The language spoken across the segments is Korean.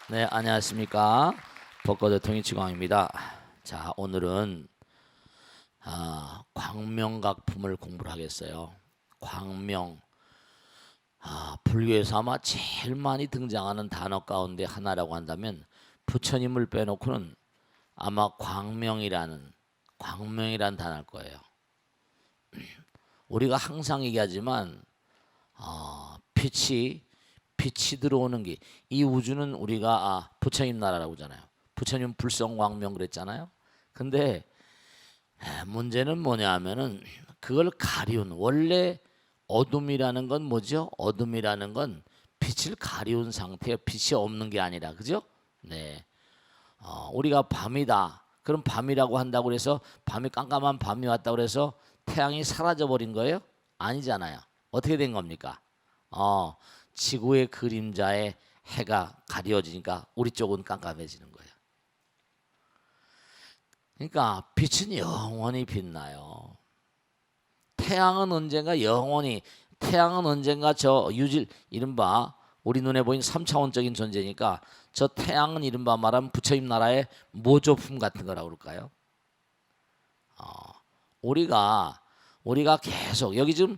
네, 안녕하십니까. 벚꽃의 통일치광입니다. 자, 오늘은 광명각품을 공부를 하겠어요. 광명, 불교에서 아마 제일 많이 등장하는 단어 가운데 하나라고 한다면 부처님을 빼놓고는 아마 광명이라는 단어일 거예요. 우리가 항상 얘기하지만 빛이 들어오는 게, 이 우주는 우리가 부처님 나라라고 하잖아요. 부처님 불성광명 그랬잖아요. 근데 문제는 뭐냐 하면은 그걸 가리운, 원래 어둠이라는 건 뭐죠? 어둠이라는 건 빛을 가리운 상태에 빛이 없는 게 아니라, 그죠? 네. 우리가 밤이다. 그럼 밤이라고 한다고 해서 밤이 깜깜한 밤이 왔다고 해서 태양이 사라져 버린 거예요? 아니잖아요. 어떻게 된 겁니까? 지구의 그림자에 해가 가려지니까 우리 쪽은 깜깜해지는 거예요. 그러니까 빛은 영원히 빛나요. 태양은 언젠가 저 유질, 이른바 우리 눈에 보이는 3차원적인 존재니까 저 태양은 이른바 말하면 부처님 나라의 모조품 같은 거라고 그럴까요? 우리가 계속 여기 지금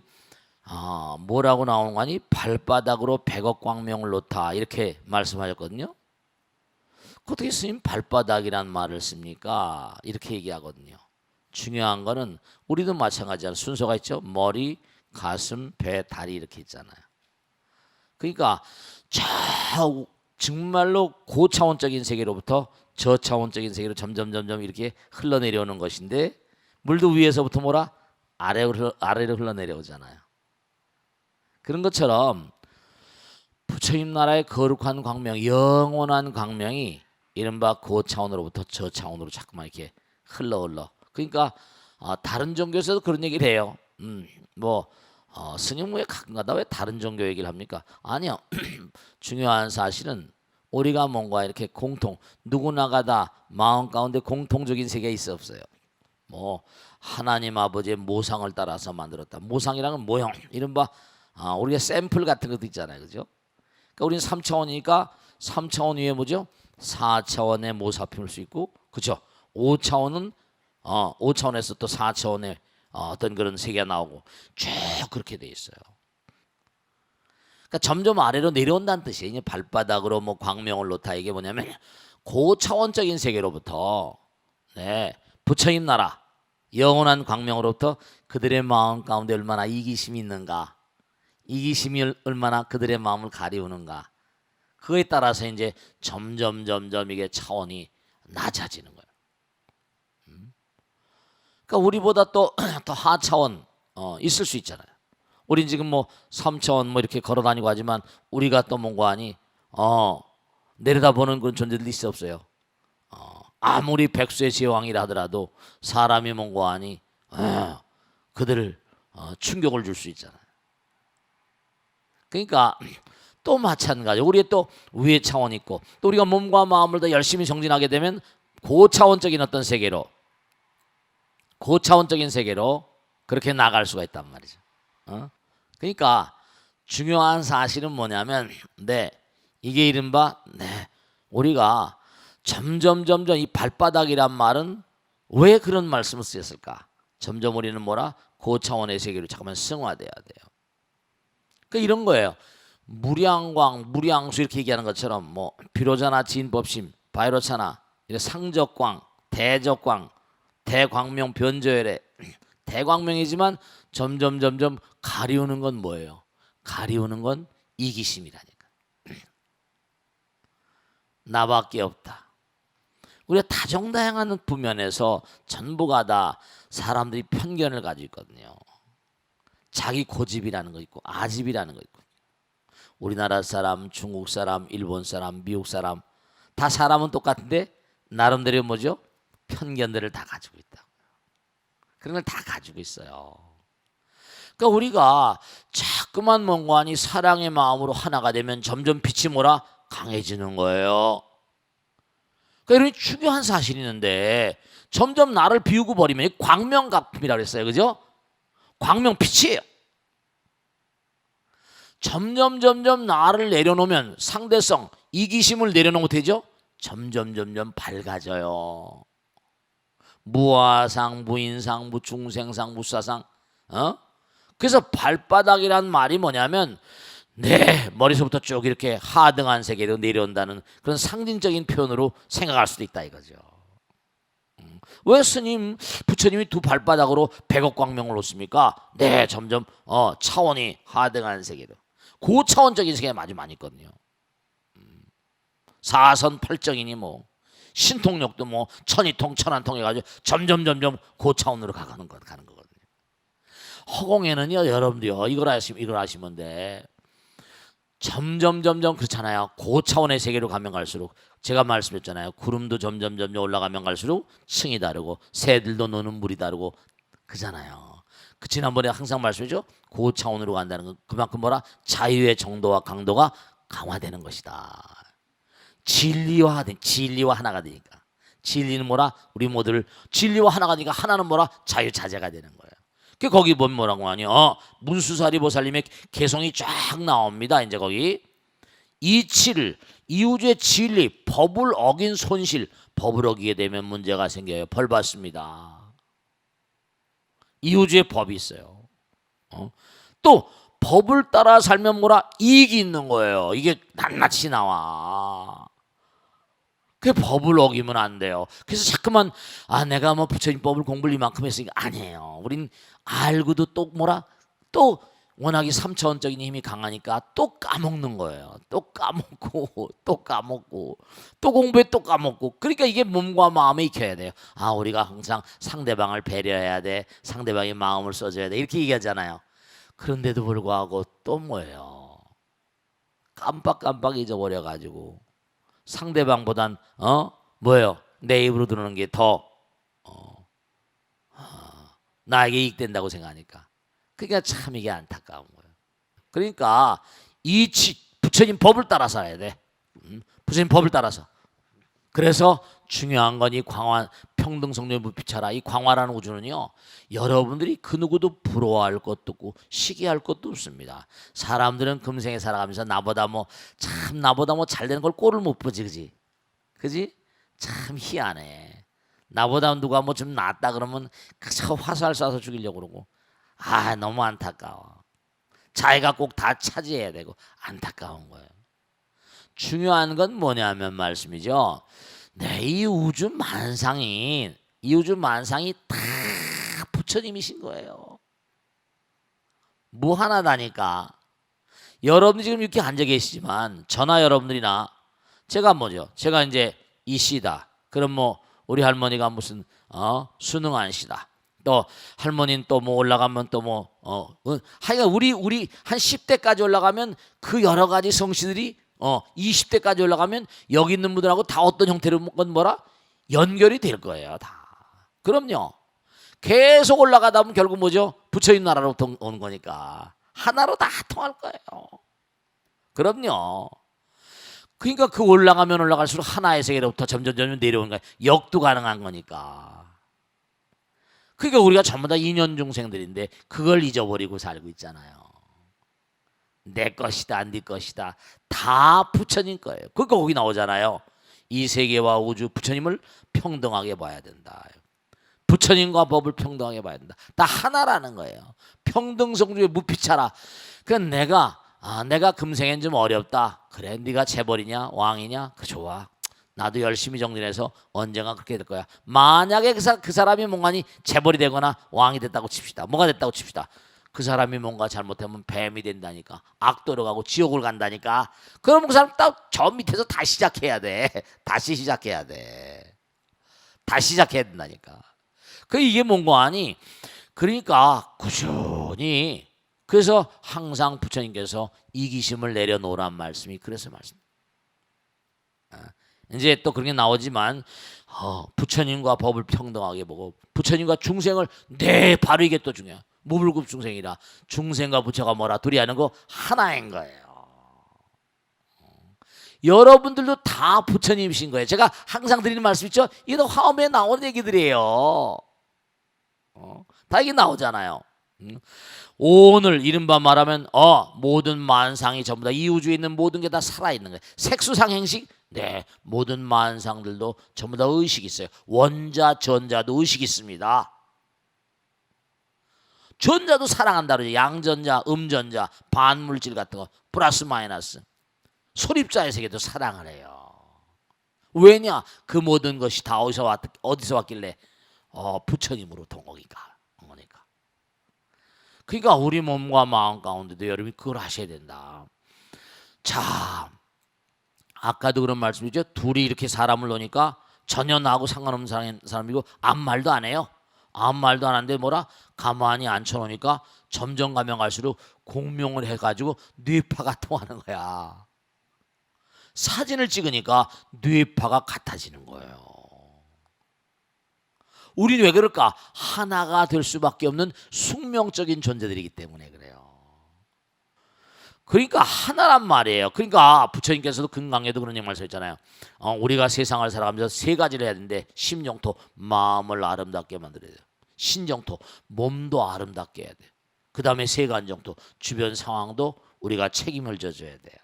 뭐라고 나오는 거니? 발바닥으로 100억 광명을 놓다, 이렇게 말씀하셨거든요. 어떻게 스님 발바닥이란 말을 씁니까? 이렇게 얘기하거든요. 중요한 거는 우리도 마찬가지잖아요. 순서가 있죠. 머리, 가슴, 배, 다리 이렇게 있잖아요. 그러니까 정말로 고차원적인 세계로부터 저차원적인 세계로 점점 이렇게 흘러내려오는 것인데, 물도 위에서부터 뭐라? 아래로 흘러내려오잖아요. 그런 것처럼 부처님 나라의 거룩한 광명, 영원한 광명이 이른바 고차원으로부터 저차원으로 자꾸만 이렇게 흘러. 그러니까 다른 종교에서도 그런 얘기를 해요. 스님 왜 가끔가다 왜 다른 종교 얘기를 합니까? 아니요. 중요한 사실은 우리가 뭔가 이렇게 누구나가 다 마음 가운데 공통적인 세계가 있어 없어요? 하나님 아버지의 모상을 따라서 만들었다. 모상이라는 모형, 이른바 우리가 샘플 같은 것도 있잖아요, 그죠? 그러니까 우리는 3차원이니까 3차원 위에 뭐죠? 4차원의 모사품일 수 있고, 그죠? 5차원은 5차원에서 또 4차원의 어떤 그런 세계가 나오고 쭉 그렇게 돼 있어요. 그러니까 점점 아래로 내려온다는 뜻이에요. 이제 발바닥으로 광명을 놓다, 이게 뭐냐면 고차원적인 세계로부터 부처님 나라 영원한 광명으로부터 그들의 마음 가운데 얼마나 이기심이 있는가, 이기심이 얼마나 그들의 마음을 가리우는가, 그거에 따라서 이제 점점 이게 차원이 낮아지는 거예요. 그러니까 우리보다 또 하차원 있을 수 있잖아요. 우린 지금 3차원 이렇게 걸어다니고 하지만 우리가 또 뭔가 하니 내려다보는 그런 존재들이 있어 없어요? 아무리 백수의 제왕이라 하더라도 사람이 뭔가 하니 그들을 충격을 줄 수 있잖아요. 그러니까 또 마찬가지, 우리의 또 위의 차원이 있고, 또 우리가 몸과 마음을 더 열심히 정진하게 되면 고차원적인 어떤 세계로, 그렇게 나갈 수가 있단 말이죠. 그러니까 중요한 사실은 뭐냐면, 이게 이른바 우리가 점점 이 발바닥이란 말은 왜 그런 말씀을 쓰였을까? 점점 우리는 고차원의 세계로 잠깐만 승화돼야 돼요. 그러니까 이런 거예요. 무량광, 무량수 이렇게 얘기하는 것처럼 비로자나 진법심, 바이로차나 상적광, 대적광, 대광명, 변조열애, 대광명이지만 점점 가리우는 건 뭐예요? 가리우는 건 이기심이라니까. 나밖에 없다. 우리가 다종다양한 부면에서 전부가 다 사람들이 편견을 가지고 있거든요. 자기 고집이라는 거 있고, 아집이라는 거 있고, 우리나라 사람, 중국 사람, 일본 사람, 미국 사람, 다 사람은 똑같은데 나름대로 뭐죠? 편견들을 다 가지고 있다. 그런 걸 다 가지고 있어요. 그러니까 우리가 자꾸만 뭔가니 사랑의 마음으로 하나가 되면 점점 빛이 강해지는 거예요. 그러니까 이런 중요한 사실이 있는데, 점점 나를 비우고 버리면 광명각품이라고 그랬어요, 그죠? 광명 빛이에요. 점점 나를 내려놓으면 상대성, 이기심을 내려놓고 되죠? 점점 밝아져요. 무아상, 무인상, 무중생상, 무사상. 그래서 발바닥이란 말이 뭐냐면 내 머리서부터 쭉 이렇게 하등한 세계로 내려온다는 그런 상징적인 표현으로 생각할 수도 있다 이거죠. 왜 스님, 부처님이 두 발바닥으로 100억 광명을 놓습니까? 네, 점점 차원이 하등한 세계로. 고차원적인 세계가 아주 많이 있거든요. 사선 팔정이니 뭐 신통력도 뭐 천이통 천안통 해가지고 점점 고차원으로 가는 거거든요. 허공에는요, 여러분들요, 이걸 아시면 돼. 점점 그렇잖아요. 고차원의 세계로 가면 갈수록 제가 말씀했잖아요. 구름도 점점 올라가면 갈수록 층이 다르고 새들도 노는 물이 다르고 그잖아요. 그 지난번에 항상 말씀했죠. 고차원으로 간다는 건 그만큼 뭐라 자유의 정도와 강도가 강화되는 것이다. 진리와 하나가 되니까. 진리는 뭐라 우리 모두를 진리와 하나가 되니까 하나는 뭐라 자유자재가 되는 거예요. 그 거기 보면 뭐라고 하니? 문수사리 보살님의 개성이 쫙 나옵니다. 이제 거기 이치를 이우주의 진리 법을 어긴 손실, 법을 어기게 되면 문제가 생겨요. 벌 받습니다. 이우주의 법이 있어요. 또 법을 따라 살면 뭐라 이익이 있는 거예요. 이게 낱낱이 나와. 그 법을 어기면 안 돼요. 그래서 자꾸만 내가 뭐 부처님 법을 공부를 이만큼 했으니까 아니에요. 우린 알고도 또 뭐라 또 워낙에 삼차원적인 힘이 강하니까 또 까먹는 거예요. 또 까먹고 또 공부해 또 까먹고. 그러니까 이게 몸과 마음에 익혀야 돼요. 우리가 항상 상대방을 배려해야 돼. 상대방의 마음을 써줘야 돼. 이렇게 얘기하잖아요. 그런데도 불구하고 또 뭐예요? 깜빡 잊어버려가지고 상대방보단 뭐예요? 내 입으로 들어오는 게 더 나에게 이익된다고 생각하니까. 그러니까 참 이게 안타까운 거예요. 그러니까 부처님 법을 따라 살아야 돼. 부처님 법을 따라서. 그래서 중요한 건 이 광화 평등성료의 무피차라. 이 광화라는 우주는요, 여러분들이 그 누구도 부러워할 것도 없고 시기할 것도 없습니다. 사람들은 금생에 살아가면서 나보다 뭐 잘 되는 걸 꼴을 못 보지, 그지? 참 희한해. 나보다 누가 뭐 좀 낫다 그러면 그저 화살 쏴서 죽이려고 그러고. 너무 안타까워. 자기가 꼭 다 차지해야 되고 안타까운 거예요. 중요한 건 뭐냐면 말씀이죠. 이 우주 만상이 다 부처님이신 거예요. 무하나다니까. 여러분이 지금 이렇게 앉아 계시지만 저나 여러분들이나 제가 제가 이제 이 씨다. 그럼 뭐 우리 할머니가 무슨 순응한 씨다. 또 할머니는 또 뭐 올라가면 또 뭐 하여간 우리 한 10대까지 올라가면 그 여러 가지 성씨들이 20대까지 올라가면 여기 있는 분들하고 다 어떤 형태로 뭐라 연결이 될 거예요. 다. 그럼요. 계속 올라가다 보면 결국 뭐죠? 부처님 나라로 오는 거니까 하나로 다 통할 거예요. 그럼요. 그러니까 그 올라가면 올라갈수록 하나의 세계로부터 점점 내려오는 거예요. 역도 가능한 거니까. 그러니까 우리가 전부 다 인연 중생들인데 그걸 잊어버리고 살고 있잖아요. 내 것이다, 네 것이다. 다 부처님 거예요. 그러니까 거기 나오잖아요. 이 세계와 우주 부처님을 평등하게 봐야 된다. 부처님과 법을 평등하게 봐야 된다. 다 하나라는 거예요. 평등성주의 무피차라. 그럼 내가 금생엔 좀 어렵다. 그래, 네가 재벌이냐 왕이냐? 그 좋아. 나도 열심히 정진해서 언젠가 그렇게 될 거야. 만약에 그 사람이 뭔가니 재벌이 되거나 왕이 됐다고 칩시다. 뭐가 됐다고 칩시다. 그 사람이 뭔가 잘못하면 뱀이 된다니까. 악도로 가고 지옥을 간다니까. 그러면 그 사람 딱 저 밑에서 다시 시작해야 돼. 다시 시작해야 된다니까. 이게 뭔가 아니. 그러니까 꾸준히. 그래서 항상 부처님께서 이기심을 내려놓으란 말씀이 그래서 말씀. 이제 또 그런 게 나오지만 부처님과 법을 평등하게 보고 부처님과 중생을 바로 이게 또 중요해요. 무불급 중생이라. 중생과 부처가 뭐라 둘이 하는 거 하나인 거예요. 여러분들도 다 부처님이신 거예요. 제가 항상 드리는 말씀 있죠. 이거 화엄에 나오는 얘기들이에요. 다 이게 나오잖아요. 오늘 이른바 말하면 모든 만상이 전부 다 이 우주에 있는 모든 게 다 살아있는 거예요. 색수상 행식? 네, 모든 만상들도 전부 다 의식이 있어요. 원자, 전자도 의식이 있습니다. 전자도 사랑한다 그러죠. 양전자, 음전자, 반물질 같은 거 플러스 마이너스. 소립자의 세계도 사랑을 해요. 왜냐? 그 모든 것이 다 어디서 왔길래 부처님으로부터 오니까. 그러니까 우리 몸과 마음 가운데도 여러분이 그걸 하셔야 된다. 자, 아까도 그런 말씀이죠. 둘이 이렇게 사람을 놓으니까 전혀 나하고 상관없는 사람이고 아무 말도 안 해요. 아무 말도 안 하는데 뭐라? 가만히 앉혀놓으니까 점점 가면 갈수록 공명을 해가지고 뇌파가 통하는 거야. 사진을 찍으니까 뇌파가 같아지는 거예요. 우리는 왜 그럴까? 하나가 될 수밖에 없는 숙명적인 존재들이기 때문에 그래요. 그러니까 하나란 말이에요. 그러니까 부처님께서도 금강에도 그런 말씀했잖아요. 우리가 세상을 살아가면서 세 가지를 해야 되는데 심정토, 마음을 아름답게 만들어야 돼요. 신정토, 몸도 아름답게 해야 돼요. 그 다음에 세간정토, 주변 상황도 우리가 책임을 져줘야 돼요.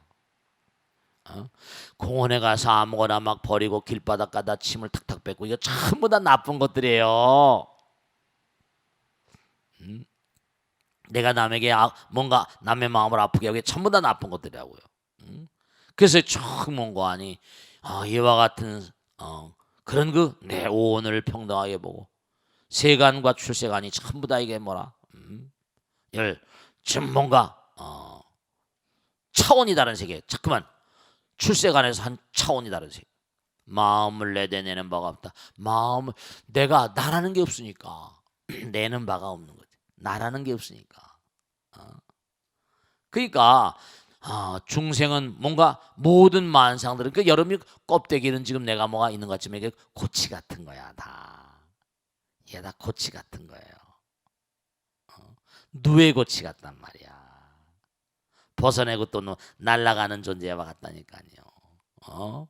공원에 가서 아무거나 막 버리고 길바닥 가다 침을 탁탁 뱉고 이거 전부 다 나쁜 것들이에요. 내가 남에게 뭔가 남의 마음을 아프게 하고 전부 다 나쁜 것들이라고요. 그래서 충mon고 하니 이와 같은 그런 내 오온을 평등하게 보고 세간과 출세간이 전부 다 이게 뭐라 좀 뭔가 차원이 다른 세계. 자꾸만 출세간에서 한 차원이 다른 세계. 마음을 내대내는 바가 없다. 마음을 내가 나라는 게 없으니까 내는 바가 없는 거지. 나라는 게 없으니까. 그러니까 중생은 뭔가 모든 만상들은 그러니까 여러분이 껍데기는 지금 내가 뭐가 있는 것 같지만 이게 고치 같은 거야 다. 이게 다 고치 같은 거예요. 누에 고치 같단 말이야. 벗어내고 또 날아가는 존재와 같다니까요.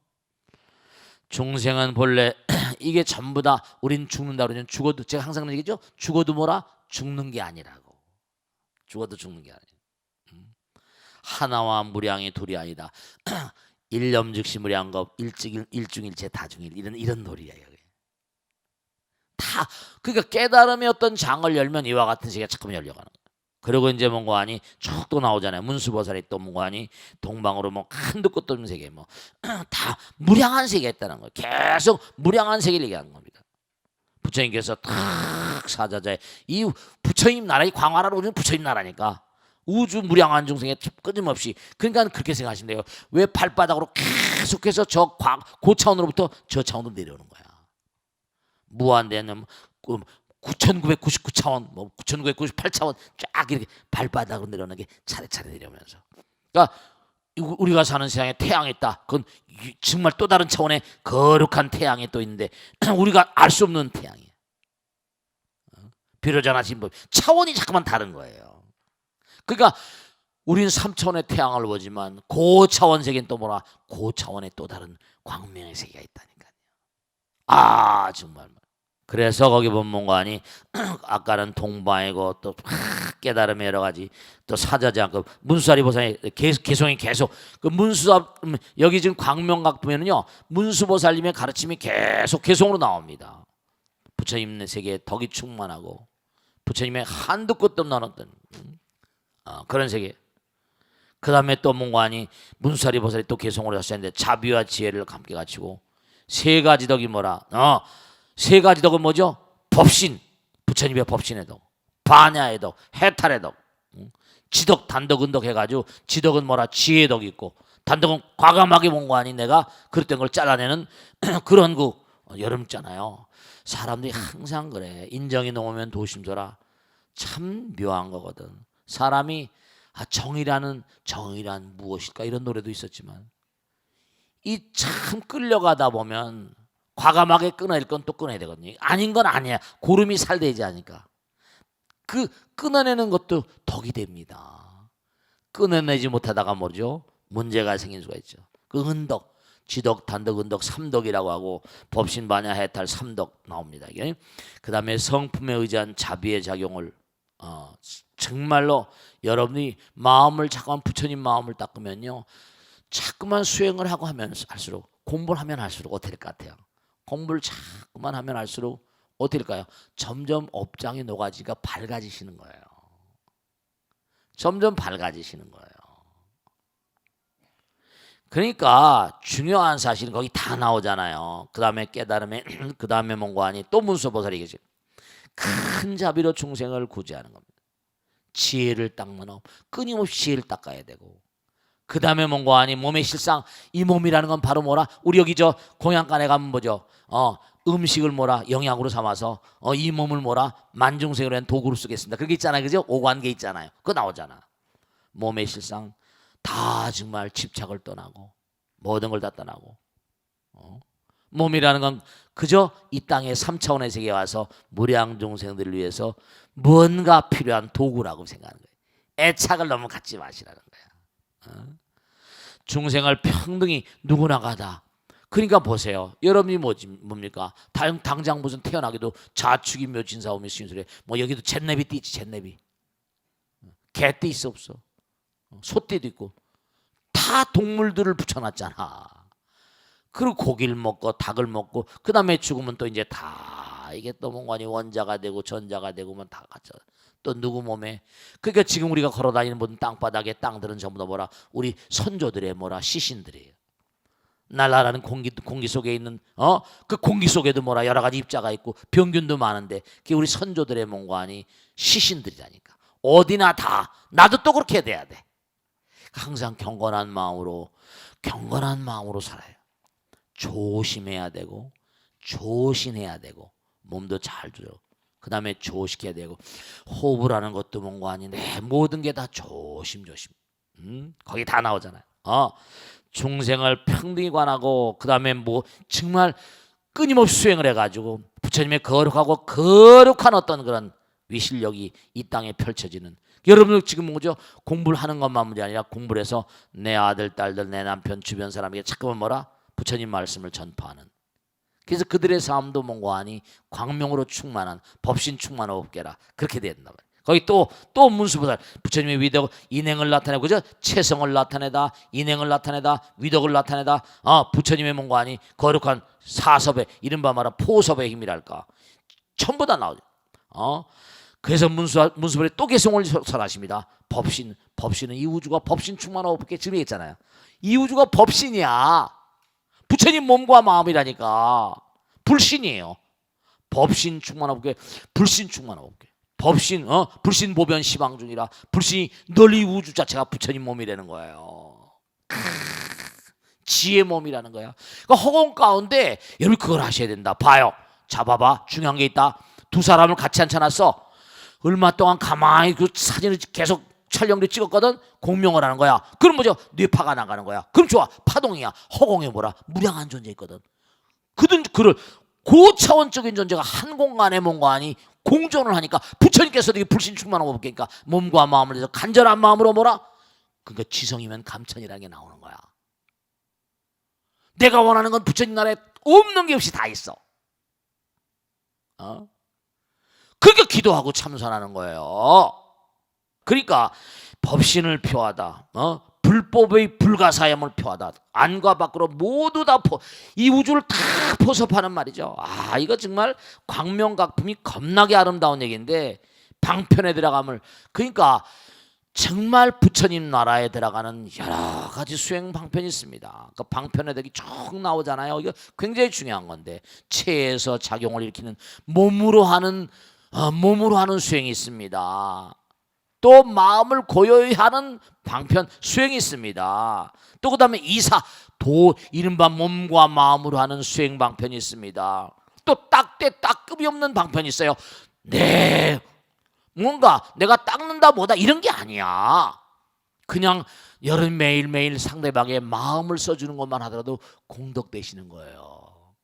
중생은 본래 이게 전부 다 우린 죽는다 그러면 죽어도 제가 항상 그런 얘기죠. 죽어도 뭐라? 죽는 게 아니라고. 죽어도 죽는 게 아니에요. 하나와 무량이 둘이 아니다. 일념즉시 무량겁 일중일체 다중일 이런 놀이야. 다 그러니까 깨달음의 어떤 장을 열면 이와 같은 세계가 자꾸 열려가는 거예요. 그리고 이제 뭔가 하니 쭉 또 나오잖아요. 문수보살이 또 뭔가 하니 동방으로 뭐 한도 끝도 없는 세계 뭐 다 무량한 세계가 있다는 거예요. 계속 무량한 세계를 얘기하는 겁니다. 부처님께서 탁 사자자에 이 부처님 나라의 광활하로 오는 부처님 나라니까 우주 무량한 중생에 끊임없이 그러니까 그렇게 생각하시면 돼요. 왜 발바닥으로 계속해서 저 고차원으로부터 저 차원으로 내려오는 거야. 무한대는 9,999차원, 뭐 9,998차원 쫙 이렇게 발바닥으로 내려오는 게 차례차례 내려오면서. 그러니까 우리가 사는 세상에 태양이 있다. 그건 정말 또 다른 차원의 거룩한 태양이 또 있는데 우리가 알 수 없는 태양이에요. 비로자나 진법 차원이 자꾸만 다른 거예요. 그러니까 우리는 3차원의 태양을 보지만 고차원 세계는 또 뭐라? 고차원의 또 다른 광명의 세계가 있다니까요. 정말. 그래서 거기 보면 뭔가 하니 아까는 동방이고 또 깨달음의 여러 가지 또 사자장급 문수사리 보살이 개성이 계속 그 여기 지금 광명각 보면은요 문수보살님의 가르침이 계속 개성으로 나옵니다. 부처님의 세계에 덕이 충만하고 부처님의 한도 끝도 없는 어떤 그런 세계. 그 다음에 또 뭔가 하니 문수사리 보살이 또 개성으로 하셨는데 자비와 지혜를 함께 갖추고 세 가지 덕이 뭐라? 세 가지 덕은 뭐죠? 법신, 부처님의 법신의 덕, 반야의 덕, 해탈의 덕, 지덕, 단덕, 은덕 해가지고 지덕은 뭐라? 지혜의 덕이 있고 단덕은 과감하게 뭔가 아니 내가 그릇된 걸 잘라내는 그런 여름 있잖아요. 사람들이 항상 그래. 인정이 넘으면 도심서라. 참 묘한 거거든. 사람이 정의란 무엇일까 이런 노래도 있었지만 이 참 끌려가다 보면 과감하게 끊어야 될 건 또 끊어야 되거든요. 아닌 건 아니야. 고름이 살대지 않으니까. 그 끊어내는 것도 덕이 됩니다. 끊어내지 못하다가 뭐죠? 문제가 생길 수가 있죠. 그 은덕, 지덕, 단덕, 은덕, 삼덕이라고 하고 법신, 반야, 해탈, 삼덕 나옵니다. 그 다음에 성품에 의지한 자비의 작용을 정말로 여러분이 마음을 자꾸만 부처님 마음을 닦으면요, 자꾸만 수행을 하고 하면 할수록, 공부를 하면 할수록 어떻게 될 것 같아요? 공부를 자꾸만 하면 할수록 어떻게 될까요? 점점 업장의 노가지가 밝아지시는 거예요. 점점 밝아지시는 거예요. 그러니까 중요한 사실은 거기 다 나오잖아요. 그 다음에 깨달음에 그 다음에 뭔가 하니 또 문수보살이 계시. 큰 자비로 중생을 구제하는 겁니다. 지혜를 닦는 업, 끊임없이 지혜를 닦아야 되고, 그 다음에 뭔가 하니 몸의 실상, 이 몸이라는 건 바로 뭐라? 우리 여기 저 공양간에 가면 뭐죠? 음식을 뭐라? 영양으로 삼아서 이 몸을 뭐라? 만중생으로 한 도구로 쓰겠습니다. 그게 있잖아요, 그죠? 오관계 있잖아요. 그거 나오잖아. 몸의 실상 다 정말 집착을 떠나고 모든 걸 다 떠나고, 몸이라는 건 그저 이 땅의 3차원의 세계에 와서 무량 중생들을 위해서 뭔가 필요한 도구라고 생각하는 거예요. 애착을 너무 갖지 마시라는 거야. 중생을 평등히 누구나 가다. 그러니까 보세요. 여러분이 뭡니까? 당장 무슨 태어나기도 자축이 묘진사오며 신술에 뭐 여기도 잿내비 띠 있지, 잿내비. 개띠 있어 없어? 소띠도 있고. 다 동물들을 붙여놨잖아. 그리고 고기를 먹고 닭을 먹고 그 다음에 죽으면 또 이제 다 이게 또 뭔가니 원자가 되고 전자가 되고만 다 같이 또 누구 몸에. 그러니까 지금 우리가 걸어다니는 모든 땅바닥에 땅들은 전부 다 뭐라? 우리 선조들의 뭐라? 시신들이에요. 날아가는 공기 속에 있는 그 공기 속에도 뭐라 여러 가지 입자가 있고 병균도 많은데 그게 우리 선조들의 몸과니 시신들이라니까. 어디나 다 나도 또 그렇게 돼야 돼. 항상 경건한 마음으로 살아요. 조심해야 되고 조신해야 되고 몸도 잘 들어. 그 다음에 조식해야 되고 호흡을 하는 것도 뭔가 아닌데 모든 게 다 조심. 거기 다 나오잖아요. 중생을 평등히 관하고 그 다음에 뭐 정말 끊임없이 수행을 해가지고 부처님의 거룩한 어떤 그런 위실력이 이 땅에 펼쳐지는. 여러분들 지금 뭐죠? 공부를 하는 것만이 아니라 공부를 해서 내 아들, 딸들, 내 남편, 주변 사람에게 자꾸만 뭐라? 부처님 말씀을 전파하는. 그래서 그들의 삶도 뭔가 하니 광명으로 충만한 법신 충만한 업계라 그렇게 된다. 거기 또 문수보살 부처님의 위덕 인행을 나타내고 그죠? 체성을 나타내다 인행을 나타내다 위덕을 나타내다 부처님의 뭔가 하니 거룩한 사섭의 이른바 말하 포섭의 힘이랄까 전부 다 나오죠. 그래서 문수보살이 또 개성을 설하십니다. 법신은 이 우주가 법신 충만한 업계 지금 했잖아요. 이 우주가 법신이야. 부처님 몸과 마음이라니까. 불신이에요. 법신 충만한 업계, 불신 충만한 업계. 법신, 불신 보변 시방 중이라 불신이 널리 우주 자체가 부처님 몸이라는 거예요. 지혜 몸이라는 거야. 그러니까 허공 가운데 여러분 그걸 하셔야 된다. 봐요. 잡아봐. 중요한 게 있다. 두 사람을 같이 앉혀놨어. 얼마 동안 가만히 그 사진을 계속 촬영을 찍었거든. 공명을 하는 거야. 그럼 뭐죠? 뇌파가 나가는 거야. 그럼 좋아. 파동이야. 허공에 뭐라? 무량한 존재 있거든. 그를 고차원적인 존재가 한 공간에 뭔가 하니 공존을 하니까 부처님께서도 이게 불신 충만하고 보니까 몸과 마음을 해서 간절한 마음으로 뭐라? 그러니까 지성이면 감천이라는 게 나오는 거야. 내가 원하는 건 부처님 나라에 없는 게 없이 다 있어. 그러니까 기도하고 참선하는 거예요. 그러니까 법신을 표하다. 불법의 불가사함을 표하다. 안과 밖으로 모두 다 이 우주를 다 포섭하는 말이죠. 이거 정말 광명각품이 겁나게 아름다운 얘기인데 방편에 들어감을 그러니까 정말 부처님 나라에 들어가는 여러 가지 수행 방편이 있습니다. 그 방편에 되게 쭉 나오잖아요. 이거 굉장히 중요한 건데 체에서 작용을 일으키는 몸으로 하는 수행이 있습니다. 또 마음을 고요히 하는 방편 수행이 있습니다. 또 그 다음에 이른바 몸과 마음으로 하는 수행 방편이 있습니다. 또 딱급이 없는 방편이 있어요. 뭔가 내가 닦는다 뭐다 이런 게 아니야. 그냥 여러분 매일매일 상대방의 마음을 써주는 것만 하더라도 공덕되시는 거예요.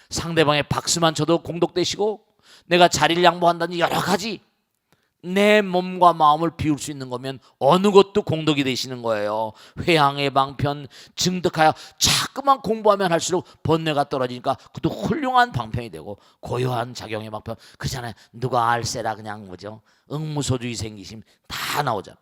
상대방의 박수만 쳐도 공덕되시고 내가 자리를 양보한다는 여러 가지 내 몸과 마음을 비울 수 있는 거면 어느 것도 공덕이 되시는 거예요. 회향의 방편 증득하여 자꾸만 공부하면 할수록 번뇌가 떨어지니까 그것도 훌륭한 방편이 되고, 고요한 작용의 방편 그잖아요. 누가 알세라 그냥 뭐죠, 응무소주의 생기심 다 나오잖아.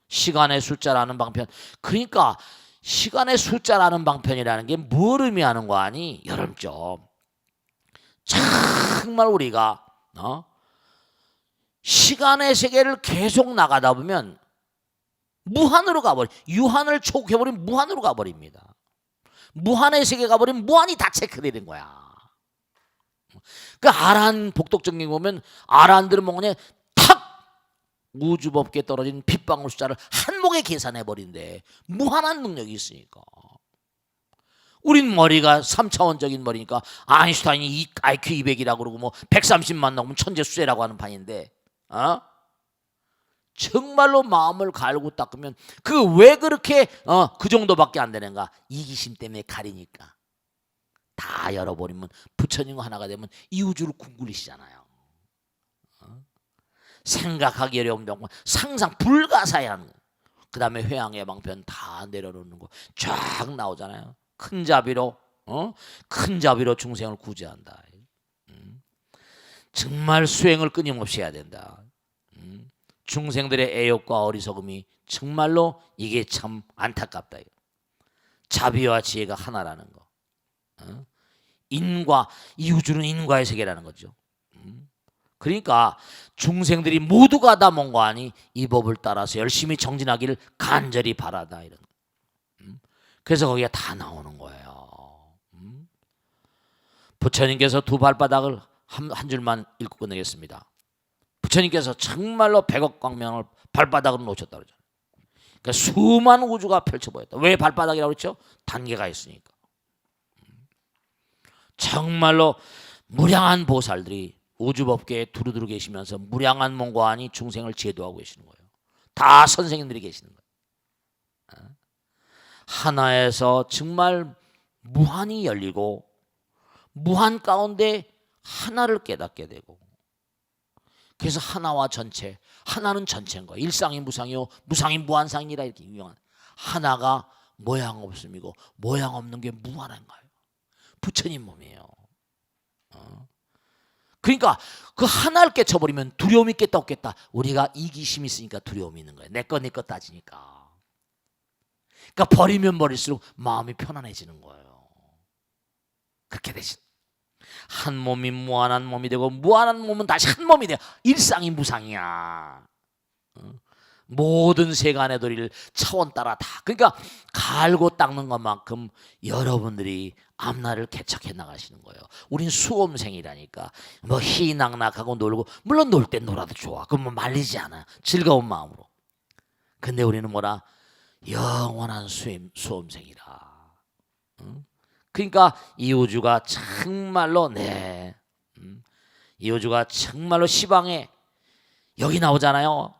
시간의 숫자라는 방편, 그러니까 시간의 숫자라는 방편이라는 게 뭘 의미하는 거 아니? 여름죠. 정말 우리가 시간의 세계를 계속 나가다 보면 무한으로 가버려. 유한을 초국해버리면 무한으로 가버립니다. 무한의 세계 가버리면 무한이 다 체크되는 거야. 그 아란 복덕정경 보면 아란들은 뭐냐, 탁 우주법계에 떨어진 빗방울 숫자를 한 목에 계산해버린대. 무한한 능력이 있으니까. 우린 머리가 3차원적인 머리니까 아인슈타인이 IQ 200이라고 그러고 뭐 130만 나오면 천재 수재라고 하는 판인데, 정말로 마음을 갈고 닦으면 그 왜 그렇게 그 정도밖에 안 되는가? 이기심 때문에 가리니까. 다 열어버리면 부처님과 하나가 되면 이 우주를 궁굴리시잖아요. 생각하기 어려운 병만 상상 불가사의한, 그 다음에 회향의 방편 다 내려놓는 거 쫙 나오잖아요. 큰 자비로 큰 자비로 중생을 구제한다. 정말 수행을 끊임없이 해야 된다. 중생들의 애욕과 어리석음이 정말로 이게 참 안타깝다. 자비와 지혜가 하나라는 거. 인과, 이 우주는 인과의 세계라는 거죠. 그러니까 중생들이 모두가 다 뭔가 하니 이 법을 따라서 열심히 정진하기를 간절히 바라다. 이런. 그래서 거기가 다 나오는 거예요. 부처님께서 두 발바닥을 한 줄만 읽고 끝내겠습니다. 부처님께서 정말로 100억 광명을 발바닥으로 놓으셨다 그러죠. 그러니까 수많은 우주가 펼쳐 보였다. 왜 발바닥이라고 그랬죠? 단계가 있으니까. 정말로 무량한 보살들이 우주법계에 두루두루 계시면서 무량한 몸과 안이 중생을 제도하고 계시는 거예요. 다 선생님들이 계시는 거예요. 하나에서 정말 무한이 열리고 무한 가운데 하나를 깨닫게 되고, 그래서 하나와 전체, 하나는 전체인 거예요. 일상이 무상이요 무상이 무한상이라 이렇게 유명한, 하나가 모양 없음이고 모양 없는 게 무한한 거예요. 부처님 몸이에요. 그러니까 그 하나를 깨쳐버리면 두려움이 있겠다 없겠다. 우리가 이기심이 있으니까 두려움이 있는 거예요. 내 것 내 것 따지니까. 그러니까 버리면 버릴수록 마음이 편안해지는 거예요. 그렇게 되신 한 몸이 무한한 몸이 되고 무한한 몸은 다시 한 몸이 돼요. 일상이 무상이야. 모든 세간의 도리를 차원 따라 다. 그러니까 갈고 닦는 것만큼 여러분들이 앞날을 개척해 나가시는 거예요. 우린 수험생이라니까. 뭐 희낙낙하고 놀고, 물론 놀 땐 놀아도 좋아. 그럼 뭐 말리지 않아. 즐거운 마음으로. 근데 우리는 뭐라? 영원한 수험생이라. 그러니까 이 우주가 정말로 이 우주가 정말로 시방에 여기 나오잖아요.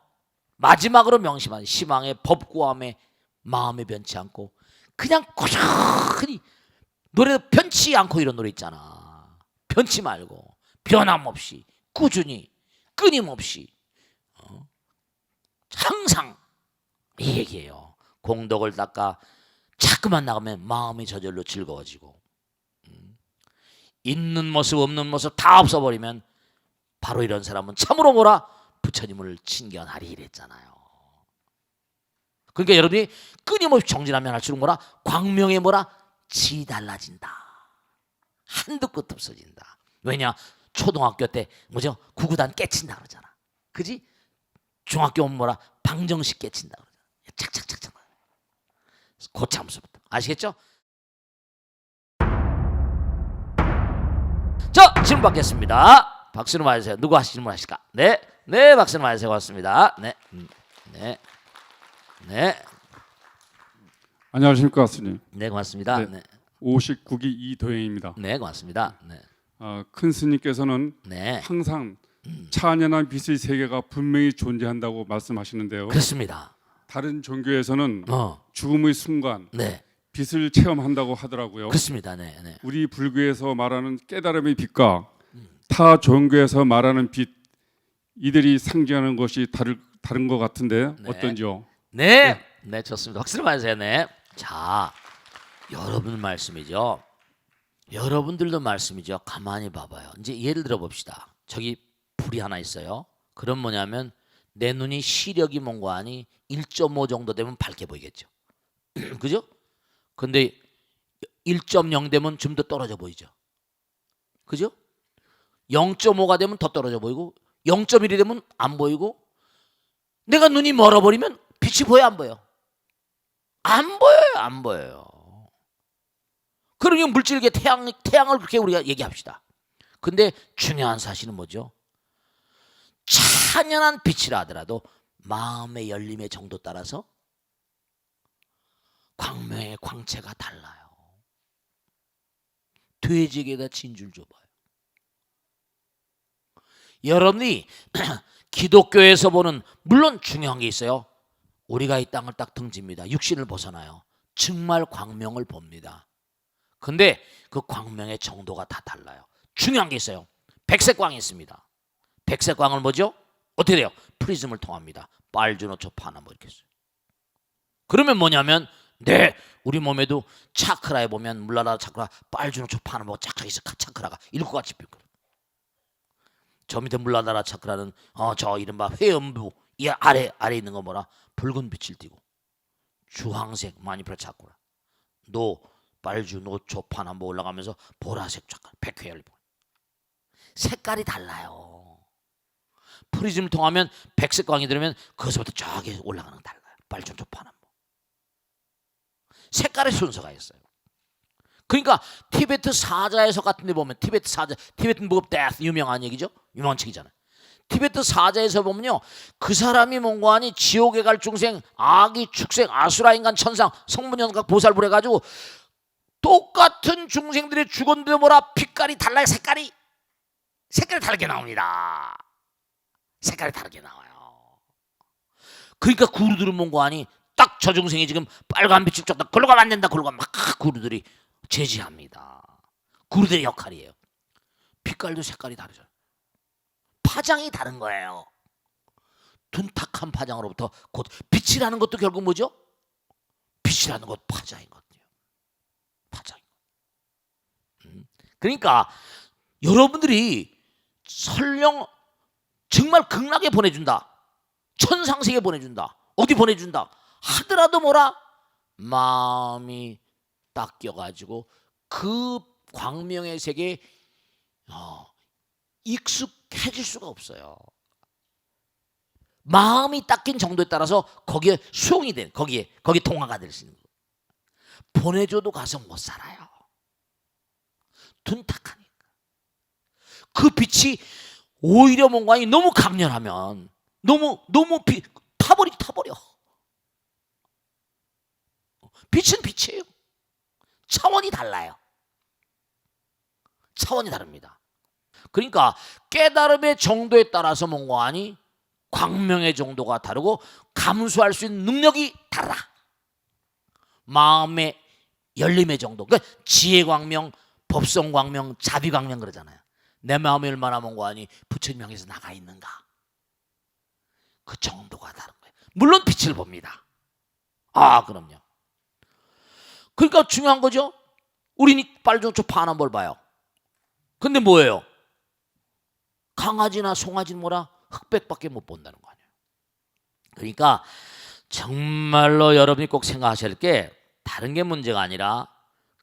마지막으로 명심한 시방의 법구함에 마음에 변치 않고 그냥 고스란히 노래 변치 않고, 이런 노래 있잖아. 변치 말고 변함없이 꾸준히 끊임없이 항상 이 얘기예요. 공덕을 닦아 자꾸만 나가면 마음이 저절로 즐거워지고, 있는 모습 없는 모습 다 없어버리면 바로 이런 사람은 참으로 뭐라? 부처님을 친견하리 이랬잖아요. 그러니까 여러분이 끊임없이 정진하면 할수록 뭐라? 광명에 뭐라? 지 달라진다. 한도 끝 없어진다. 왜냐? 초등학교 때 뭐죠? 구구단 깨친다 그러잖아. 그지? 중학교 오면 뭐라? 방정식 깨친다 그러잖아. 착착착착. 고참수부터. 아시겠죠? 자, 질문 받겠습니다. 박수로 맞으세요. 누구 질문 하실까? 네, 박수로 맞으세요. 고맙습니다. 네. 안녕하십니까 스님. 네, 고맙습니다. 네. 59기 이도영입니다. 네, 고맙습니다. 네. 큰 스님께서는 네. 항상 찬연한 빛의 세계가 분명히 존재한다고 말씀하시는데요. 그렇습니다. 다른 종교에서는 죽음의 순간 네. 빛을 체험한다고 하더라고요. 그렇습니다. 네. 우리 불교에서 말하는 깨달음의 빛과 타 종교에서 말하는 빛, 이들이 상징하는 것이 다른 것 같은데 네. 어떤지요? 네, 네, 좋습니다. 확실히 말하세요. 네. 자, 여러분 말씀이죠. 여러분들도 말씀이죠. 가만히 봐봐요. 이제 예를 들어 봅시다. 저기 불이 하나 있어요. 그럼 뭐냐면 내 눈이 시력이 뭔가 하니 1.5 정도 되면 밝게 보이겠죠. 그죠? 근데 1.0 되면 좀 더 떨어져 보이죠. 그죠? 0.5가 되면 더 떨어져 보이고 0.1이 되면 안 보이고 내가 눈이 멀어버리면 빛이 보여 안 보여? 안 보여요. 안 보여요. 그러니 물질계 태양을 그렇게 우리가 얘기합시다. 근데 중요한 사실은 뭐죠? 찬연한 빛이라 하더라도 마음의 열림의 정도 따라서 광명의 광채가 달라요. 돼지에게다 진줄 줘봐요. 여러분이 기독교에서 보는 물론 중요한 게 있어요. 우리가 이 땅을 딱 등집니다. 육신을 벗어나요. 정말 광명을 봅니다. 근데 그 광명의 정도가 다 달라요. 중요한 게 있어요. 백색광이 있습니다. 백색광을 뭐죠? 어떻게 돼요? 프리즘을 통합니다. 빨주노초 파나 뭐 이렇게 있어요. 그러면 뭐냐면 네, 우리 몸에도 차크라에 보면 물라라 차크라, 빨주노초 파나 뭐 쫙쫙 있어. 차크라가 일구같이 삐고. 저 밑에 물라나라 차크라는 저 이른바 회음부 이 아래 있는 거 뭐라 붉은 빛을 띠고 주황색 마니프라 차크라 노 빨주 노초 파나 뭐 올라가면서 보라색 차크라 백회열 색깔이 달라요. 프리즘을 통하면 백색광이 들으면 거기서부터 저기 올라가는 거 달라요. 빨주 노초 파나 뭐 색깔의 순서가 있어요. 그러니까 티베트 사자에서 같은 데 보면 티베트 사자, 티베트는 북 데스 유명한 얘기죠. 유명한 책이잖아요. 티베트 사자에서 보면요. 그 사람이 뭔가 하니 지옥에 갈 중생, 아기, 축생, 아수라 인간, 천상, 성문연각, 보살불 해가지고 똑같은 중생들이 죽었는데 뭐라 빛깔이 달라요. 색깔이 다르게 나옵니다. 색깔이 다르게 나와요. 그러니까 구루들은 뭔가 하니 딱 저 중생이 지금 빨간 빛을 쫓다 글로 가면 안 된다. 글로 가면 막 구루들이 제지합니다. 구루들의 역할이에요. 빛깔도 색깔이 다르죠. 파장이 다른 거예요. 둔탁한 파장으로부터 곧 빛이라는 것도 결국 뭐죠? 빛이라는 것 파장인 것 같아요. 파장. 그러니까 여러분들이 설령 정말 극락에 보내준다. 천상세계 보내준다. 어디 보내준다. 하더라도 뭐라 마음이 닦여가지고 그 광명의 세계에 익숙해질 수가 없어요. 마음이 닦인 정도에 따라서 거기에 수용이 된 거기 동화가 될 수 있는 거예요. 보내줘도 가서 못 살아요. 둔탁하니까. 그 빛이 오히려 뭔가 너무 강렬하면 너무 타버려. 빛은 빛이에요. 차원이 달라요. 차원이 다릅니다. 그러니까 깨달음의 정도에 따라서 뭔가 하니 광명의 정도가 다르고 감수할 수 있는 능력이 달라. 마음의 열림의 정도. 그러니까 지혜 광명, 법성 광명, 자비 광명 그러잖아요. 내 마음이 얼마나 뭔가 하니 부처님 향해서 나가 있는가. 그 정도가 다른 거예요. 물론 빛을 봅니다. 그럼요. 그러니까 중요한 거죠. 우리는 빨주노초 파나 뭘 봐요. 근데 뭐예요? 강아지나 송아지는 뭐라 흑백밖에 못 본다는 거 아니에요. 그러니까 정말로 여러분이 꼭 생각하셔야 할 게 다른 게 문제가 아니라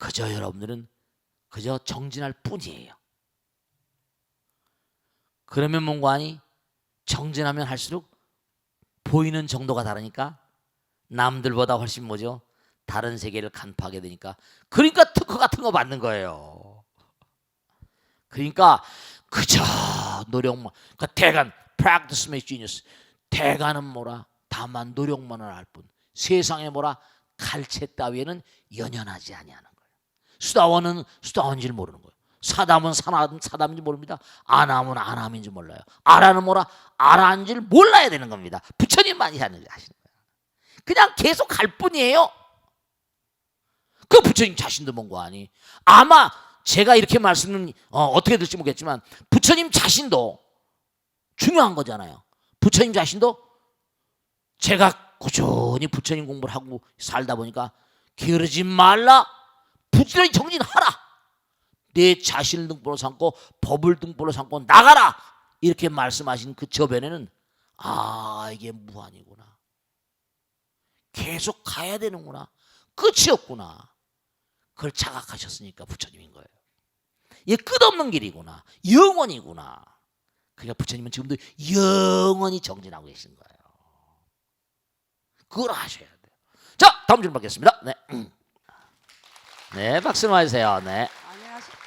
그저 여러분들은 그저 정진할 뿐이에요. 그러면 뭔가 하니 정진하면 할수록 보이는 정도가 다르니까 남들보다 훨씬 뭐죠? 다른 세계를 간파하게 되니까 그러니까 특허 같은 거 받는 거예요. 그러니까 그저 노력만 그러니까 대간 practice makes genius 대간은 뭐라 다만 노력만을 할 뿐 세상에 뭐라 칼채 따위에는 연연하지 아니하는 거예요. 수다원은 수다원인지 모르는 거예요. 사담은 사담인지 모릅니다. 아남은 아남인지 몰라요. 아라는 뭐라 아라인지를 몰라야 되는 겁니다. 부처님만이 하시는 거예요. 그냥 계속 갈 뿐이에요. 그 부처님 자신도 뭔가 아니 아마 제가 이렇게 말씀은 어떻게 될지 모르겠지만 부처님 자신도 중요한 거잖아요. 부처님 자신도 제가 꾸준히 부처님 공부를 하고 살다 보니까 게으르지 말라, 부지런히 정진하라, 내 자신을 등불로 삼고 법을 등불로 삼고 나가라, 이렇게 말씀하신 그 저변에는 이게 무한이구나, 계속 가야 되는구나, 끝이 없구나, 그걸 자각하셨으니까 부처님인 거예요. 이게 끝없는 길이구나, 영원이구나. 그러니까 부처님은 지금도 영원히 정진하고 계신 거예요. 그걸 아셔야 돼요. 자, 다음 질문 받겠습니다. 네, 네, 박수 맞으세요. 네,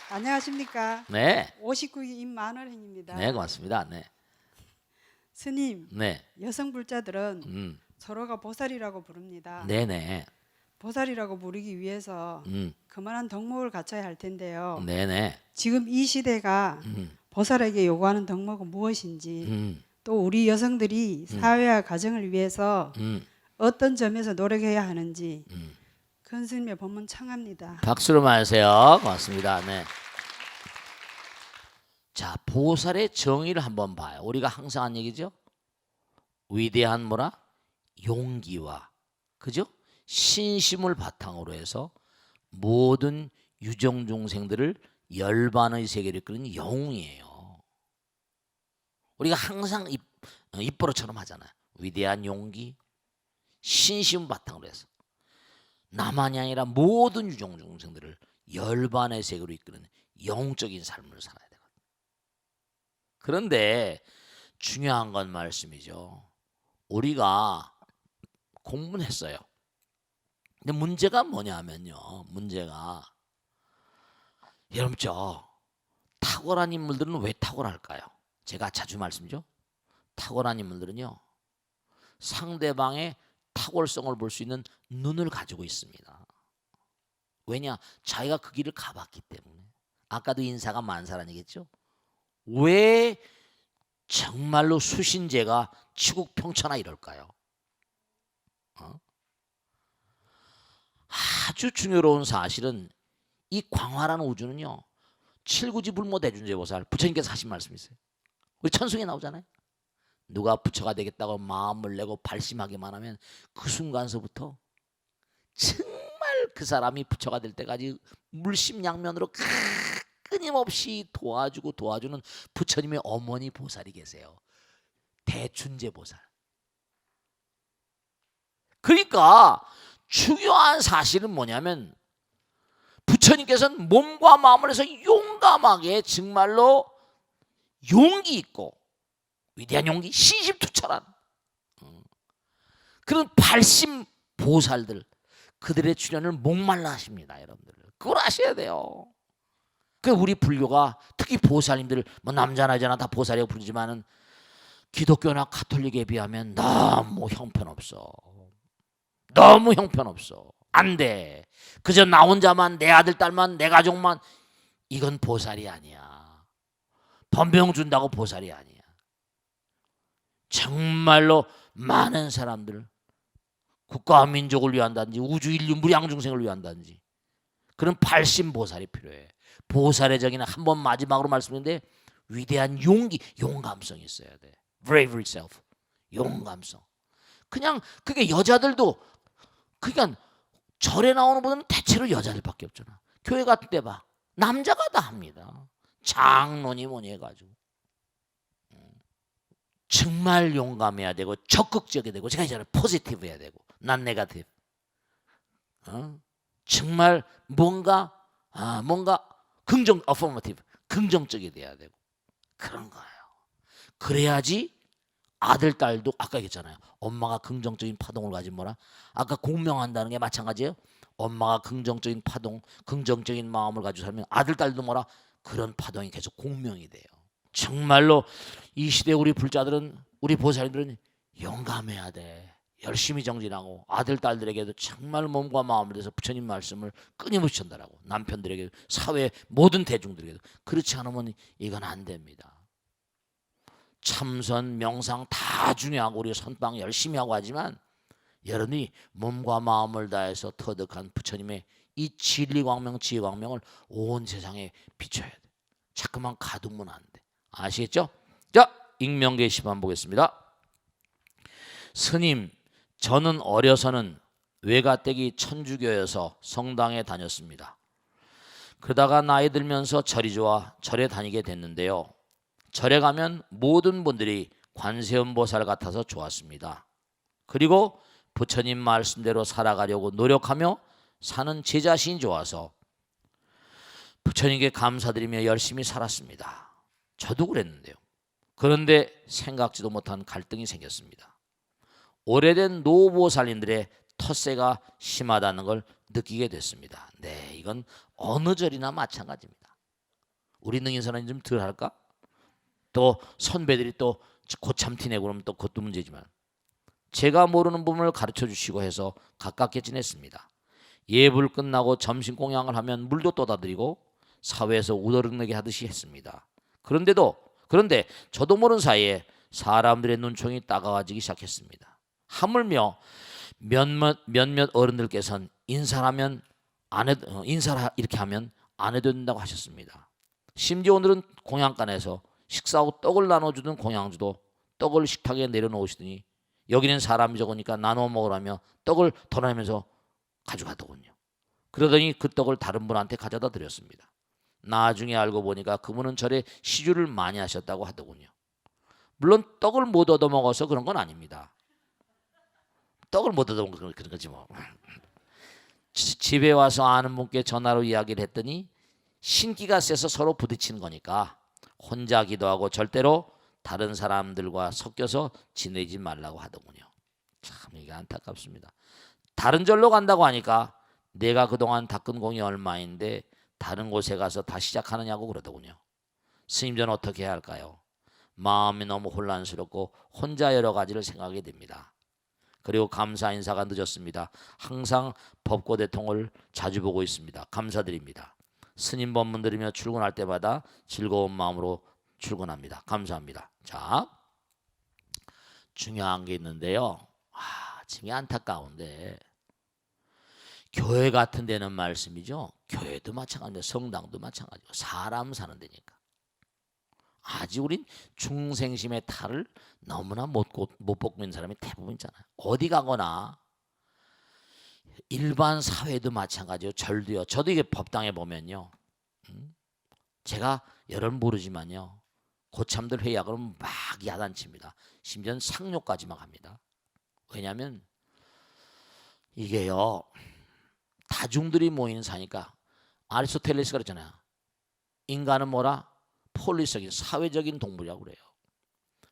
안녕하십니까? 네, 59기 임만월행입니다. 네, 고맙습니다. 네, 스님, 네, 여성 불자들은 서로가 보살이라고 부릅니다. 네, 네, 보살이라고 부르기 위해서 그만한 덕목을 갖춰야 할 텐데요. 네, 네, 지금 이 시대가 보살에게 요구하는 덕목은 무엇인지, 또 우리 여성들이 사회와 가정을 위해서 어떤 점에서 노력해야 하는지 큰 스님의 법문 청합니다. 박수로 맞으세요. 고맙습니다. 네. 자, 보살의 정의를 한번 봐요. 우리가 항상 한 얘기죠. 위대한 뭐라? 용기와, 그죠? 신심을 바탕으로 해서 모든 유정 중생들을 열반의 세계를 이끄는 영웅이에요. 우리가 항상 입버릇처럼 하잖아요. 위대한 용기, 신심 바탕으로 해서 나만이 아니라 모든 유정 중생들을 열반의 세계로 이끄는 영적인 삶을 살아야 되거든요. 그런데 중요한 건 말씀이죠. 우리가 공부는 했어요. 근데 문제가 뭐냐면요. 문제가, 여러분, 탁월한 인물들은 왜 탁월할까요? 제가 자주 말씀드리죠. 탁월한 인물들은요, 상대방의 탁월성을 볼 수 있는 눈을 가지고 있습니다. 왜냐? 자기가 그 길을 가봤기 때문에. 아까도 인사가 만사라는 얘기했죠. 왜 정말로 수신제가 치국평천하 이럴까요? 아주 중요로운 사실은 이 광활한 우주는요, 칠구지불모 대준제보살 부처님께서 하신 말씀이 있어요. 우리 천승에 나오잖아요. 누가 부처가 되겠다고 마음을 내고 발심하기만 하면 그 순간서부터 정말 그 사람이 부처가 될 때까지 물심양면으로 끊임없이 도와주는 부처님의 어머니 보살이 계세요. 대춘제보살. 그러니까 중요한 사실은 뭐냐면, 부처님께서는 몸과 마음을 해서 용감하게 정말로 용기 있고 위대한 용기, 신심투철한 그런 발심 보살들, 그들의 출현을 목말라 하십니다. 여러분들 그걸 아셔야 돼요. 그 우리 불교가 특히 보살님들, 뭐 남자나 여자나 다 보살이라고 부르지만은 기독교나 가톨릭에 비하면 너무 형편없어. 너무 형편없어. 안 돼. 그저 나 혼자만, 내 아들 딸만, 내 가족만, 이건 보살이 아니야. 법명 준다고 보살이 아니야. 정말로 많은 사람들, 국가와 민족을 위한다든지 우주 인류 무량중생을 위한다든지 그런 발심보살이 필요해. 보살의 정의는 한 번 마지막으로 말씀드렸는데, 위대한 용기, 용감성이 있어야 돼. Bravery self, 용감성. 그냥 그게 여자들도, 그러니까 절에 나오는 분은 대체로 여자들밖에 없잖아. 교회 같은 데 봐, 남자가 다 합니다. 장로니 뭐니 해가지고. 정말 용감해야 되고 적극적이 되고, 제가 이제 포지티브 해야 되고, 난 네거티브. 정말 뭔가 긍정, 어포머티브, 긍정적이 돼야 되고 그런 거예요. 그래야지 아들 딸도, 아까 얘기했잖아요. 엄마가 긍정적인 파동을 가진 뭐라, 아까 공명한다는 게 마찬가지예요. 엄마가 긍정적인 파동, 긍정적인 마음을 가지고 살면 아들 딸도 뭐라, 그런 파동이 계속 공명이 돼요. 정말로 이 시대 우리 불자들은, 우리 보살님들은 용감해야 돼. 열심히 정진하고 아들 딸들에게도 정말 몸과 마음을 내서 부처님 말씀을 끊임없이 전달하고, 남편들에게도, 사회 모든 대중들에게도. 그렇지 않으면 이건 안 됩니다. 참선, 명상 다 중요하고 우리가 선방 열심히 하고 하지만, 여러분이 몸과 마음을 다해서 터득한 부처님의 이 진리광명, 지혜광명을 온 세상에 비춰야 돼. 자꾸만 가두면 안 돼. 아시겠죠? 자, 익명 게시판 보겠습니다. 스님, 저는 어려서는 외가댁이 천주교여서 성당에 다녔습니다. 그러다가 나이 들면서 절이 좋아 절에 다니게 됐는데요. 절에 가면 모든 분들이 관세음보살 같아서 좋았습니다. 그리고 부처님 말씀대로 살아가려고 노력하며 사는 제 자신이 좋아서 부처님께 감사드리며 열심히 살았습니다. 저도 그랬는데요. 그런데 생각지도 못한 갈등이 생겼습니다. 오래된 노보살님들의 텃세가 심하다는 걸 느끼게 됐습니다. 네, 이건 어느 절이나 마찬가지입니다. 우리 능인선언이 좀 덜 할까? 또 선배들이 또 고참 티내고 그러면 또 그것도 문제지만 제가 모르는 부분을 가르쳐 주시고 해서 가깝게 지냈습니다. 예불 끝나고 점심 공양을 하면 물도 떠다 드리고 사회에서 우더르내게 하듯이 했습니다. 그런데 저도 모르는 사이에 사람들의 눈총이 따가워지기 시작했습니다. 하물며 몇몇 어른들께서는 인사를 이렇게 하면 안 해도 된다고 하셨습니다. 심지어 오늘은 공양간에서 식사하고 떡을 나눠주던 공양주도 떡을 식탁에 내려놓으시더니 여기는 사람이 적으니까 나눠 먹으라며 떡을 덜어내면서 가져가더군요. 그러더니 그 떡을 다른 분한테 가져다 드렸습니다. 나중에 알고 보니까 그분은 절에 시주를 많이 하셨다고 하더군요. 물론 떡을 못 얻어먹어서 그런 건 아닙니다. 떡을 못 얻어먹어서 그런 거지 뭐. 집에 와서 아는 분께 전화로 이야기를 했더니 신기가 세서 서로 부딪히는 거니까 혼자 기도하고 절대로 다른 사람들과 섞여서 지내지 말라고 하더군요. 참 이게 안타깝습니다. 다른 절로 간다고 하니까 내가 그동안 닦은 공이 얼마인데 다른 곳에 가서 다시 시작하느냐고 그러더군요. 스님, 저는 어떻게 해야 할까요? 마음이 너무 혼란스럽고 혼자 여러 가지를 생각하게 됩니다. 그리고 감사 인사가 늦었습니다. 항상 법고대통을 자주 보고 있습니다. 감사드립니다. 스님 법문 들으며 출근할 때마다 즐거운 마음으로 출근합니다. 감사합니다. 자, 중요한 게 있는데요. 지금 안타까운데 교회 같은 데는 말씀이죠. 교회도 마찬가지고 성당도 마찬가지고 사람 사는 데니까. 아직 우린 중생심의 탈을 너무나 못 벗고 있는 사람이 대부분이잖아요. 어디 가거나 일반 사회도 마찬가지요. 절도요. 저도 이게 법당에 보면요. 제가 여러분 모르지만요. 고참들 회의하 그러면 막 야단칩니다. 심지어는 상뇨까지 막 합니다. 왜냐하면 이게요. 다중들이 모이는 사니까 아리스토텔레스가 그랬잖아요. 인간은 뭐라? 폴리적인 사회적인 동물이라고 그래요.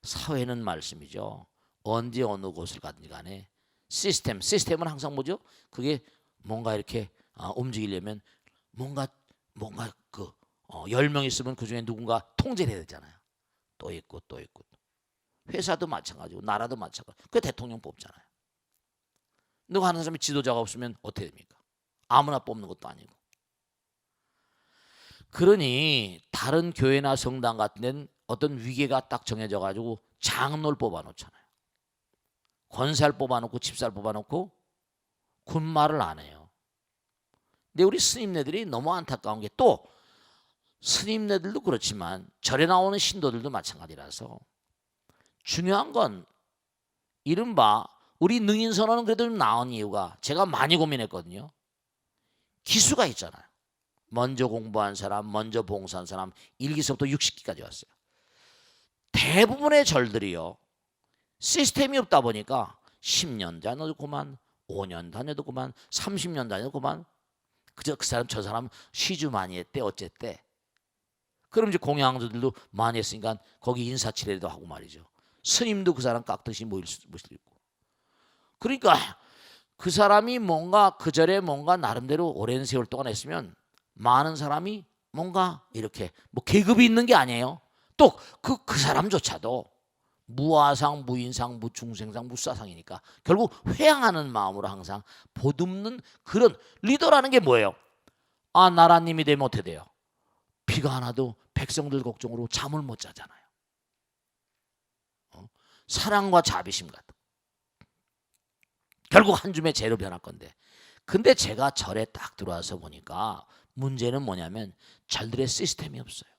사회는 말씀이죠. 언제 어느 곳을 가든지 간에 시스템은 항상 뭐죠? 그게 뭔가 이렇게 움직이려면 뭔가 10명 있으면 그중에 누군가 통제를 해야 되잖아요. 또 있고 회사도 마찬가지고 나라도 마찬가지고 그 대통령 뽑잖아요. 누가 하는 사람이 지도자가 없으면 어떻게 됩니까? 아무나 뽑는 것도 아니고. 그러니 다른 교회나 성당 같은 데는 어떤 위계가 딱 정해져 가지고 장로를 뽑아놓잖아요. 권사를 뽑아놓고 집사를 뽑아놓고 군말을 안 해요. 근데 우리 스님네들이 너무 안타까운 게 또 스님네들도 그렇지만 절에 나오는 신도들도 마찬가지라서 중요한 건 이른바 우리 능인선언은 그래도 좀 나온 이유가 제가 많이 고민했거든요. 기수가 있잖아요. 먼저 공부한 사람, 먼저 봉사한 사람 1기서부터 60기까지 왔어요. 대부분의 절들이요. 시스템이 없다 보니까 10년 다녀도 그만, 5년 다녀도 그만, 30년 다녀도 그만. 그저 그 사람 저 사람 시주 많이 했대 어쨌대. 그럼 이제 공양주들도 많이 했으니까 거기 인사치레도 하고 말이죠. 스님도 그 사람 깍듯이 모일 수도 있고. 그러니까 그 사람이 뭔가 그 절에 뭔가 나름대로 오랜 세월 동안 했으면 많은 사람이 뭔가 이렇게 뭐 계급이 있는 게 아니에요. 또 그 사람조차도 무아상, 무인상, 무중생상, 무사상이니까 결국 회양하는 마음으로 항상 보듬는 그런 리더라는 게 뭐예요? 나라님이 되면 어떻게 돼요? 비가 안 와도 백성들 걱정으로 잠을 못 자잖아요. 사랑과 자비심 같은 결국 한 줌의 재로 변할 건데. 근데 제가 절에 딱 들어와서 보니까 문제는 뭐냐면 절들의 시스템이 없어요.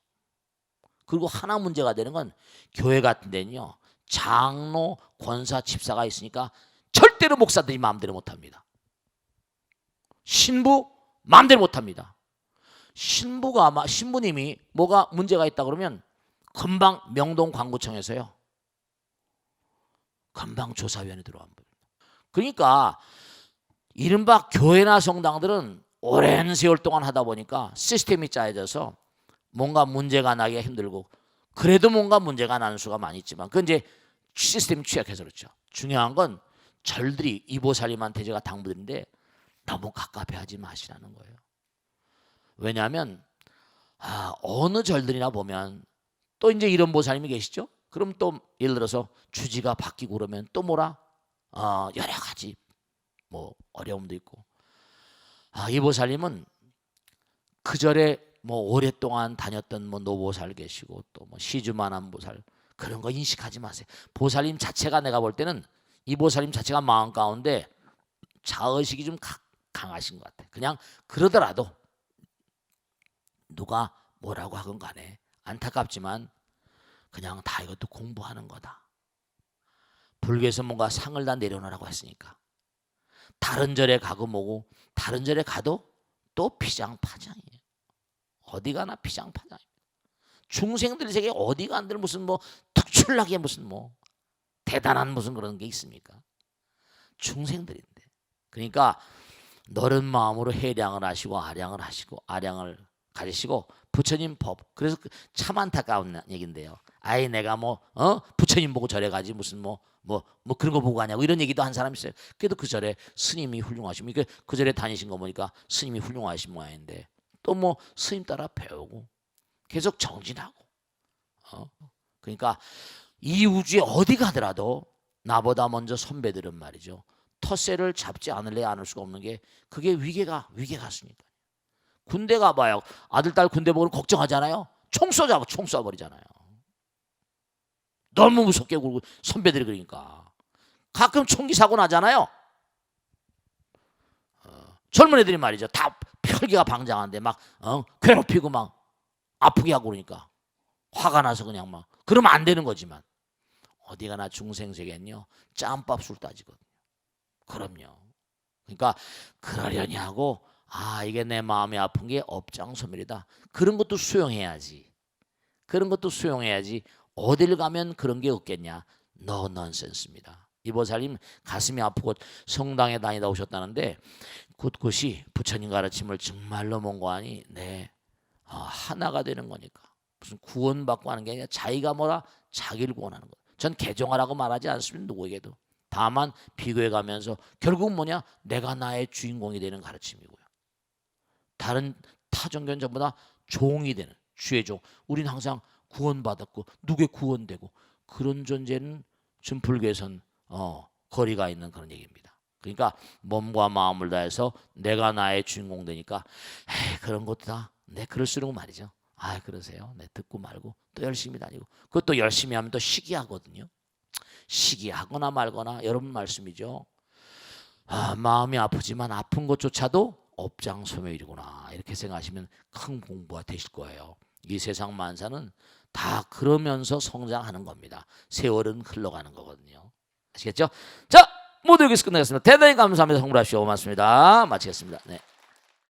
그리고 하나 문제가 되는 건 교회 같은 데는요. 장로, 권사, 집사가 있으니까 절대로 목사들이 마음대로 못합니다. 신부 마음대로 못합니다. 신부님이 뭐가 문제가 있다 그러면 금방 명동 광구청에서요. 금방 조사위원회 들어간 거예요. 그러니까 이른바 교회나 성당들은 오랜 세월 동안 하다 보니까 시스템이 짜여져서 뭔가 문제가 나기가 힘들고 그래도 뭔가 문제가 나는 수가 많이 있지만 그건 이제 시스템이 취약해서 그렇죠. 중요한 건 절들이 이보살님한테 제가 당부드린데 너무 갑갑해 하지 마시라는 거예요. 왜냐하면 어느 절들이나 보면 또 이제 이런 보살님이 계시죠. 그럼 또 예를 들어서 주지가 바뀌고 그러면 또 뭐라 여러 가지 뭐 어려움도 있고 이 보살님은 그 절에 뭐 오랫동안 다녔던 뭐 노보살 계시고 또 뭐 시주만한 보살 그런 거 인식하지 마세요. 보살님 자체가 내가 볼 때는 이 보살님 자체가 마음 가운데 자의식이 좀 강하신 것 같아. 그냥 그러더라도 누가 뭐라고 하건 간에 안타깝지만 그냥 다 이것도 공부하는 거다. 불교에서 뭔가 상을 다 내려놓으라고 했으니까 다른 절에 가고 뭐고 다른 절에 가도 또 피장파장이에요. 어디 가나 피장파장이에요. 중생들 세계 어디 간들 무슨 뭐 특출나게 무슨 뭐 대단한 무슨 그런 게 있습니까? 중생들인데. 그러니까 너른 마음으로 해량을 하시고 아량을 가지시고 부처님 법. 그래서 참 안타까운 얘기인데요. 아예 내가 부처님 보고 절에 가지 무슨 뭐 그런 거 보고 가냐고 이런 얘기도 한 사람 있어요. 그래도 그 절에 스님이 훌륭하시면 그 절에 다니신 거 보니까 스님이 훌륭하신 모양인데 또 뭐 스님 따라 배우고 계속 정진하고 그러니까 이 우주에 어디 가더라도 나보다 먼저 선배들은 말이죠. 텃세를 잡지 않을래 않을 수가 없는 게 그게 위계가 있으니까. 군대 가봐요. 아들 딸 군대 보고 걱정하잖아요. 총 쏴버리잖아요. 너무 무섭게 굴고 선배들이 그러니까 가끔 총기 사고 나잖아요. 젊은 애들이 말이죠. 다 혈기가 방장한데 막 괴롭히고 막 아프게 하고 그러니까 화가 나서 그냥 막 그러면 안 되는 거지만 어디 가나 중생 세계는요 짬밥 술 따지거든요. 그럼요. 그러니까 그러려니 하고 이게 내 마음이 아픈 게 업장소멸이다. 그런 것도 수용해야지. 어딜 가면 그런 게 없겠냐. No nonsense입니다. 이보살님 가슴이 아프고 성당에 다니다 오셨다는데 곳곳이 부처님 가르침을 정말로 몽고하니 하나가 되는 거니까 무슨 구원받고 하는 게 아니라 자기가 자기를 구원하는 거예요. 전 개종하라고 말하지 않습니다. 누구에게도. 다만 비교해 가면서 결국 뭐냐 내가 나의 주인공이 되는 가르침이고요. 다른 타종교는 전부 다 종이 되는 주의 종. 우리는 항상 구원받았고 누구의 구원되고 그런 존재는 지금 불교에선 거리가 있는 그런 얘기입니다. 그러니까 몸과 마음을 다해서 내가 나의 주인공 되니까 그런 것도 다 그럴수록 말이죠. 그러세요. 듣고 말고 또 열심히 다니고 그것도 열심히 하면 또 시기하거든요. 시기하거나 말거나 여러분 말씀이죠. 마음이 아프지만 아픈 것조차도 업장소멸이구나 이렇게 생각하시면 큰 공부가 되실 거예요. 이 세상 만사는 다 그러면서 성장하는 겁니다. 세월은 흘러가는 거거든요. 아시겠죠? 자, 모두 여기서 끝내겠습니다. 대단히 감사합니다. 성불하시오. 고맙습니다. 마치겠습니다. 네.